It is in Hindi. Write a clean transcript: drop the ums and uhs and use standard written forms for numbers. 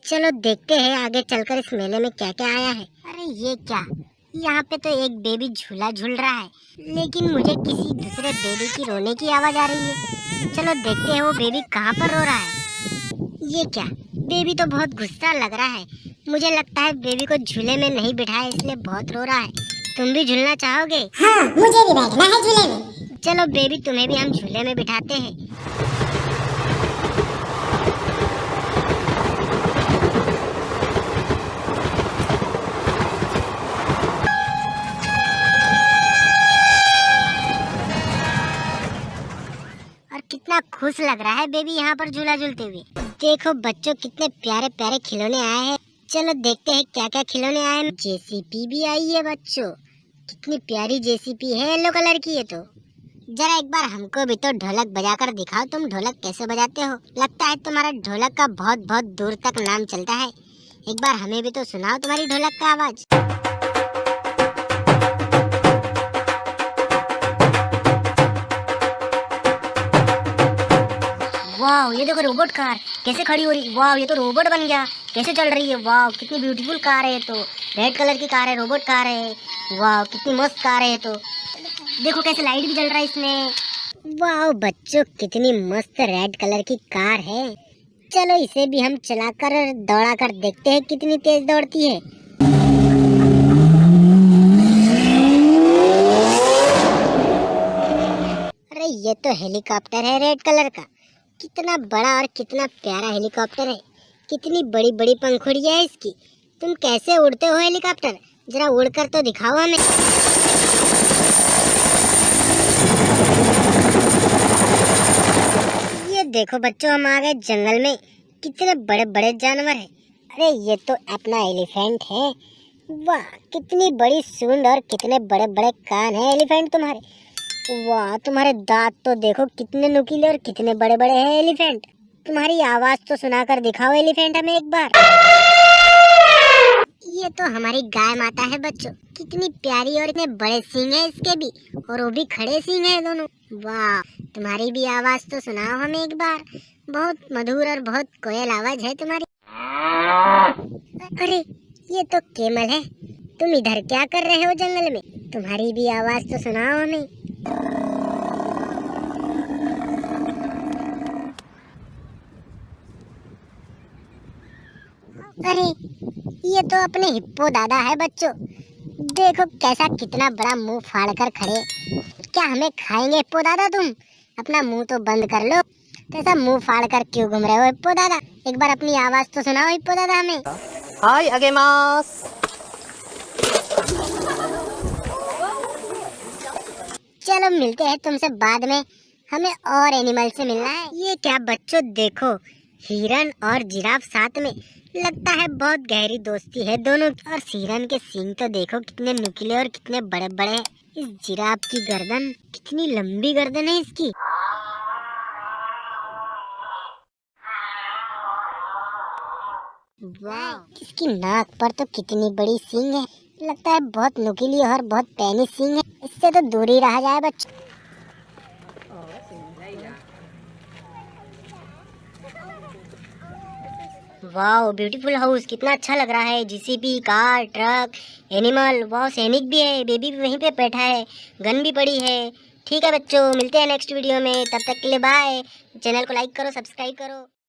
चलो देखते हैं आगे चलकर इस मेले में क्या क्या आया है। अरे ये क्या, यहाँ पे तो एक बेबी झूला झूल रहा है, लेकिन मुझे किसी दूसरे बेबी की रोने की आवाज आ रही है। चलो देखते हैं वो बेबी कहाँ पर रो रहा है। ये क्या, बेबी तो बहुत गुस्सा लग रहा है। मुझे लगता है बेबी को झूले में नहीं बिठाया इसलिए बहुत रो रहा है। तुम भी झूलना चाहोगे? हाँ, मुझे भी बैठना है झूले में। चलो बेबी तुम्हें भी हम झूले में बिठाते हैं। और कितना खुश लग रहा है बेबी यहाँ पर झूला झूलते हुए। देखो बच्चों कितने प्यारे प्यारे खिलौने आए हैं। चलो देखते हैं क्या क्या खिलौने आए हैं। जेसीपी भी आई है बच्चों, कितनी प्यारी जेसीपी है, येलो कलर की है। तो जरा एक बार हमको भी तो ढोलक बजाकर दिखाओ, तुम ढोलक कैसे बजाते हो। लगता है तुम्हारा ढोलक का बहुत बहुत दूर तक नाम चलता है। एक बार हमें भी तो सुनाओ तुम्हारी ढोलक का आवाज। वाह, ये देखो रोबोट कार कैसे खड़ी हो रही है। वाह, ये तो रोबोट बन गया, कैसे चल रही है। वाह कितनी ब्यूटीफुल कार है। तो रेड कलर की कार है, रोबोट कार है। वाह कितनी मस्त कार है। तो देखो कैसे लाइट भी जल रहा है इसमें। वाह बच्चों कितनी मस्त रेड कलर की कार है। चलो इसे भी हम चलाकर दौड़ा कर देखते हैं कितनी तेज दौड़ती है। अरे ये तो हेलीकॉप्टर है रेड कलर का, कितना बड़ा और कितना प्यारा हेलीकॉप्टर है। कितनी बड़ी बड़ी पंखुड़ियां है इसकी। तुम कैसे उड़ते हो हेलीकॉप्टर, जरा उड़कर तो दिखाओ हमें। ये देखो बच्चों हम आ गए जंगल में, कितने बड़े बड़े जानवर हैं। अरे ये तो अपना एलिफेंट है। वाह कितनी बड़ी सूंड और कितने बड़े बड़े कान हैं एलिफेंट तुम्हारे। वाह तुम्हारे दांत तो देखो कितने नुकीले और कितने बड़े बड़े हैं एलिफेंट। तुम्हारी आवाज तो सुनाकर दिखाओ एलिफेंट हमें एक बार। ये तो हमारी गाय माता है बच्चों, कितनी प्यारी और इतने बड़े सींग है इसके भी, और वो भी खड़े सींग है दोनों। वाह तुम्हारी भी आवाज तो सुनाओ हमें एक बार, बहुत मधुर और बहुत कोयल आवाज है तुम्हारी। अरे ये तो केमल है, तुम इधर क्या कर रहे हो जंगल में, तुम्हारी भी आवाज तो सुनाओ हमें। अरे ये तो अपने हिप्पो दादा है बच्चों, देखो कैसा कितना बड़ा मुंह फाड़ कर खड़े। क्या हमें खाएंगे हिप्पो दादा तुम? अपना मुंह तो बंद कर लो, तो ऐसा मुंह फाड़ कर क्यों घूम रहे हो हिप्पो दादा? एक बार अपनी आवाज तो सुनाओ हिप्पो दादा हमें। हाय आगेमास। चलो मिलते हैं तुमसे बाद में, हमें और एनिमल से मिलना है। ये क्या बच्चों देखो, हिरन और जिराफ साथ में, लगता है बहुत गहरी दोस्ती है दोनों। और हिरन के सींग तो देखो कितने नुकीले और कितने बड़े बड़े हैं। इस जिराफ की गर्दन, कितनी लंबी गर्दन है इसकी। वाह इसकी नाक पर तो कितनी बड़ी सींग है, लगता है बहुत नुकीली और बहुत पैनी सींग है। इससे तो दूर ही रहा जाए बच्चों। वाह ब्यूटीफुल हाउस, कितना अच्छा लग रहा है। जीसीबी, कार, ट्रक, एनिमल, वाह सैनिक भी है, बेबी भी वहीं पे बैठा है, गन भी पड़ी है। ठीक है बच्चों, मिलते हैं नेक्स्ट वीडियो में, तब तक के लिए बाय। चैनल को लाइक करो, सब्सक्राइब करो।